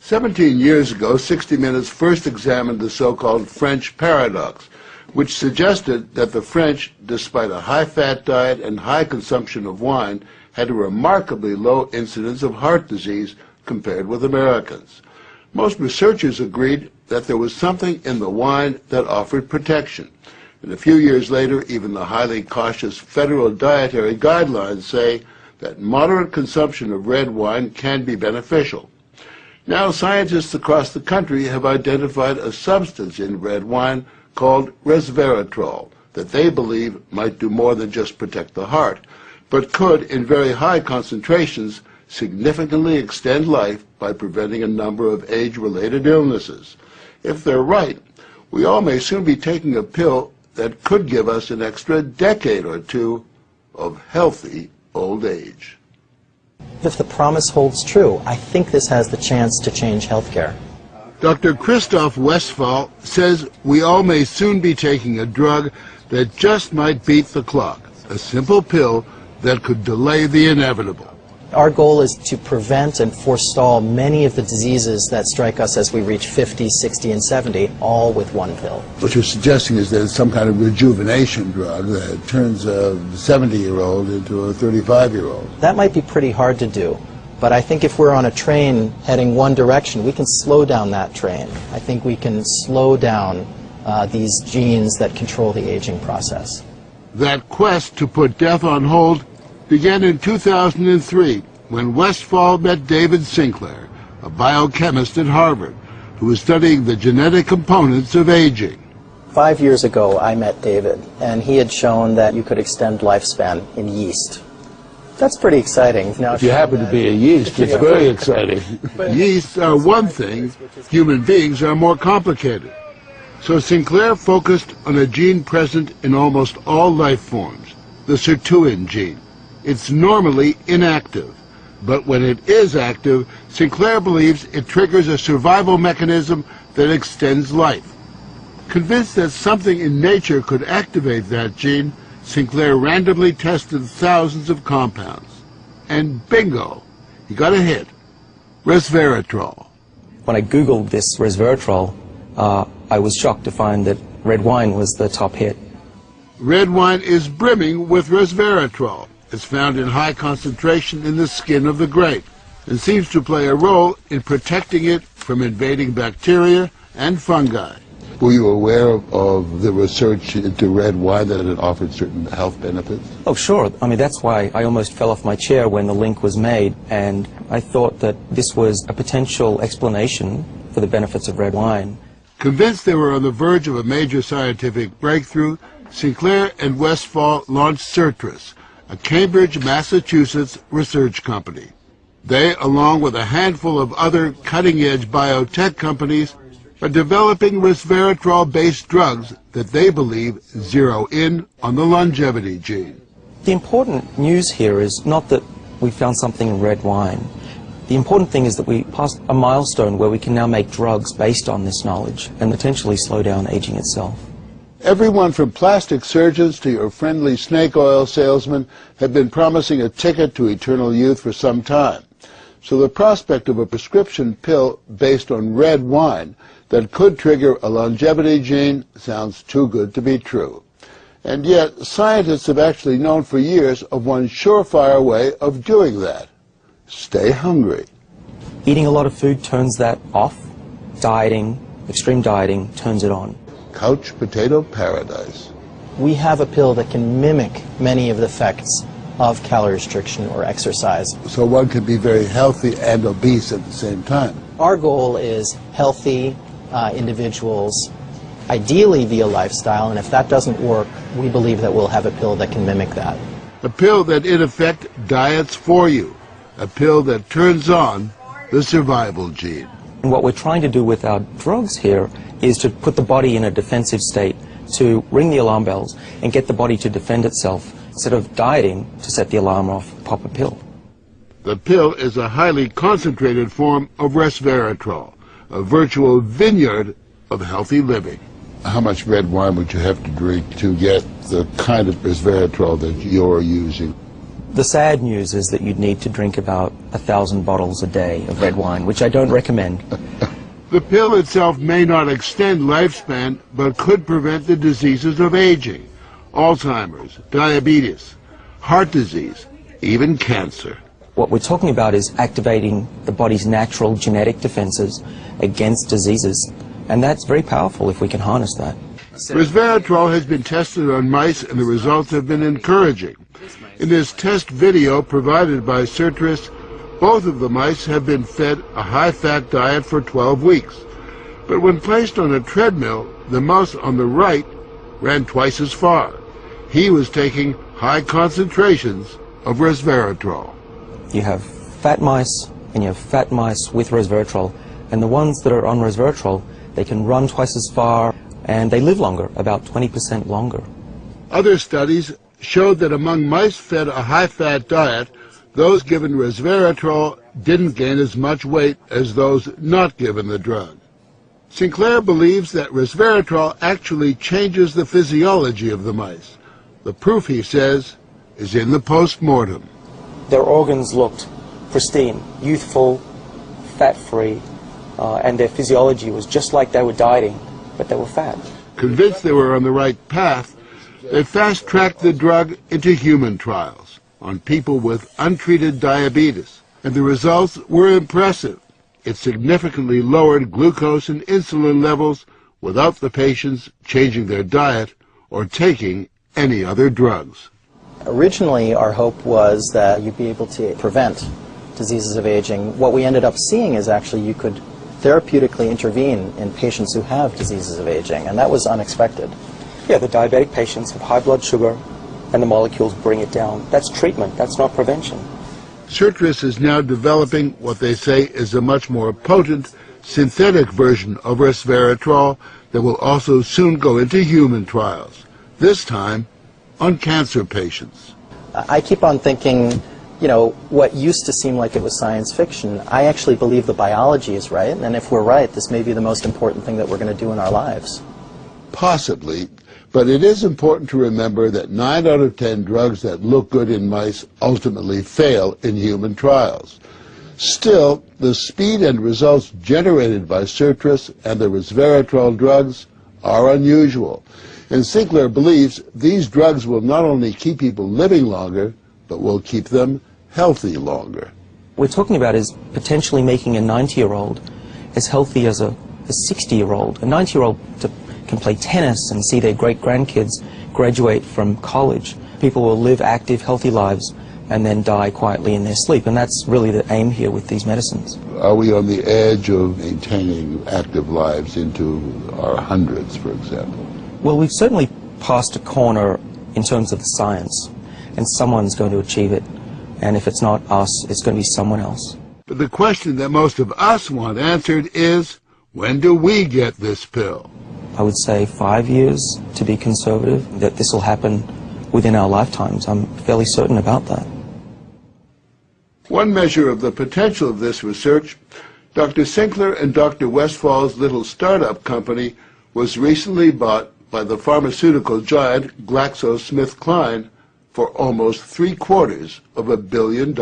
17 years ago, 60 Minutes first examined the so-called French paradox, which suggested that the French, despite a high-fat diet and high consumption of wine, had a remarkably low incidence of heart disease compared with Americans. Most researchers agreed that there was something in the wine that offered protection. And a few years later, even the highly cautious federal dietary guidelines say that moderate consumption of red wine can be beneficial. Now, scientists across the country have identified a substance in red wine called Resveratrol that they believe might do more than just protect the heart, but could, in very high concentrations, significantly extend life by preventing a number of age-related illnesses. If they're right, we all may soon be taking a pill that could give us an extra decade or two of healthy old age. If the promise holds true, I think this has the chance to change healthcare. Dr. Christoph Westphal says we all may soon be taking a drug that just might beat the clock, a simple pill that could delay the inevitable. Our goal is to prevent and forestall many of the diseases that strike us as we reach 50, 60, and 70, all with one pill. What you're suggesting is that it's some kind of rejuvenation drug that turns a 70-year-old into a 35-year-old. That might be pretty hard to do, but I think if we're on a train heading one direction, we can slow down that train. I think we can slow down these genes that control the aging process. That quest to put death on hold began in 2003 when Westphal met David Sinclair, a biochemist at Harvard, who was studying the genetic components of aging. 5 years ago, I met David, and he had shown that you could extend lifespan in yeast. That's pretty exciting. Now, if you happen to be a yeast, it's very exciting. Yeasts are one thing, human beings are more complicated. So Sinclair focused on a gene present in almost all life forms, the sirtuin gene. It's normally inactive, but when it is active, Sinclair believes it triggers a survival mechanism that extends life. Convinced that something in nature could activate that gene, Sinclair randomly tested thousands of compounds. And bingo, he got a hit, Resveratrol. When I Googled this Resveratrol, I was shocked to find that red wine was the top hit. Red wine is brimming with Resveratrol. It's found in high concentration in the skin of the grape and seems to play a role in protecting it from invading bacteria and fungi. Were you aware of the research into red wine that it offered certain health benefits? Oh, sure. I mean, that's why I almost fell off my chair when the link was made, and I thought that this was a potential explanation for the benefits of red wine. Convinced they were on the verge of a major scientific breakthrough, Sinclair and Westphal launched Certris, a Cambridge, Massachusetts research company. They, along with a handful of other cutting-edge biotech companies, are developing resveratrol-based drugs that they believe zero in on the longevity gene. The important news here is not that we found something in red wine. The important thing is that we passed a milestone where we can now make drugs based on this knowledge and potentially slow down aging itself. Everyone from plastic surgeons to your friendly snake oil salesman have been promising a ticket to eternal youth for some time. So the prospect of a prescription pill based on red wine that could trigger a longevity gene sounds too good to be true. And yet, scientists have actually known for years of one surefire way of doing that. Stay hungry. Eating a lot of food turns that off. Dieting, extreme dieting, turns it on. Couch potato paradise. We have a pill that can mimic many of the effects of calorie restriction or exercise. So one can be very healthy and obese at the same time. Our goal is healthy individuals, ideally via lifestyle, and if that doesn't work, we believe that we'll have a pill that can mimic that. A pill that in effect diets for you. A pill that turns on the survival gene. And what we're trying to do with our drugs here is to put the body in a defensive state, to ring the alarm bells and get the body to defend itself, instead of dieting to set the alarm off, pop a pill. The pill is a highly concentrated form of resveratrol, a virtual vineyard of healthy living. How much red wine would you have to drink to get the kind of resveratrol that you're using? The sad news is that you'd need to drink about 1,000 bottles a day of red wine, which I don't recommend. The pill itself may not extend lifespan, but could prevent the diseases of aging, Alzheimer's, diabetes, heart disease, even cancer. What we're talking about is activating the body's natural genetic defenses against diseases, and that's very powerful if we can harness that. Resveratrol has been tested on mice, and the results have been encouraging. In this test video provided by Citrus, both of the mice have been fed a high-fat diet for 12 weeks. But when placed on a treadmill, the mouse on the right ran twice as far. He was taking high concentrations of resveratrol. You have fat mice, and you have fat mice with resveratrol, and the ones that are on resveratrol, they can run twice as far, and they live longer, about 20% longer. Other studies showed that among mice fed a high-fat diet, those given resveratrol didn't gain as much weight as those not given the drug. Sinclair believes that resveratrol actually changes the physiology of the mice. The proof, he says, is in the post-mortem. Their organs looked pristine, youthful, fat-free, and their physiology was just like they were dieting, but they were fat. Convinced they were on the right path, they fast-tracked the drug into human trials on people with untreated diabetes, and the results were impressive. It significantly lowered glucose and insulin levels without the patients changing their diet or taking any other drugs. Originally, our hope was that you'd be able to prevent diseases of aging. What we ended up seeing is actually you could therapeutically intervene in patients who have diseases of aging, and that was unexpected. Yeah, the diabetic patients have high blood sugar, and the molecules bring it down. That's treatment, that's not prevention. Citrus is now developing what they say is a much more potent synthetic version of resveratrol that will also soon go into human trials, this time on cancer patients. I keep on thinking, you know, what used to seem like it was science fiction, I actually believe the biology is right, and if we're right, this may be the most important thing that we're going to do in our lives. Possibly, but it is important to remember that 9 out of 10 drugs that look good in mice ultimately fail in human trials. Still, the speed and results generated by Citrus and the resveratrol drugs are unusual, and Sinclair believes these drugs will not only keep people living longer, but will keep them healthy longer. What we're talking about is potentially making a 90-year-old as healthy as a 60-year-old. A 90-year-old can play tennis and see their great-grandkids graduate from college. People will live active, healthy lives and then die quietly in their sleep, and that's really the aim here with these medicines. Are we on the edge of maintaining active lives into our hundreds, for example? Well, we've certainly passed a corner in terms of the science, and someone's going to achieve it, and if it's not us, it's going to be someone else. But the question that most of us want answered is, when do we get this pill? I would say 5 years, to be conservative, that this will happen within our lifetimes. I'm fairly certain about that. One measure of the potential of this research, Dr. Sinclair and Dr. Westfall's little startup company was recently bought by the pharmaceutical giant GlaxoSmithKline for almost $750 million.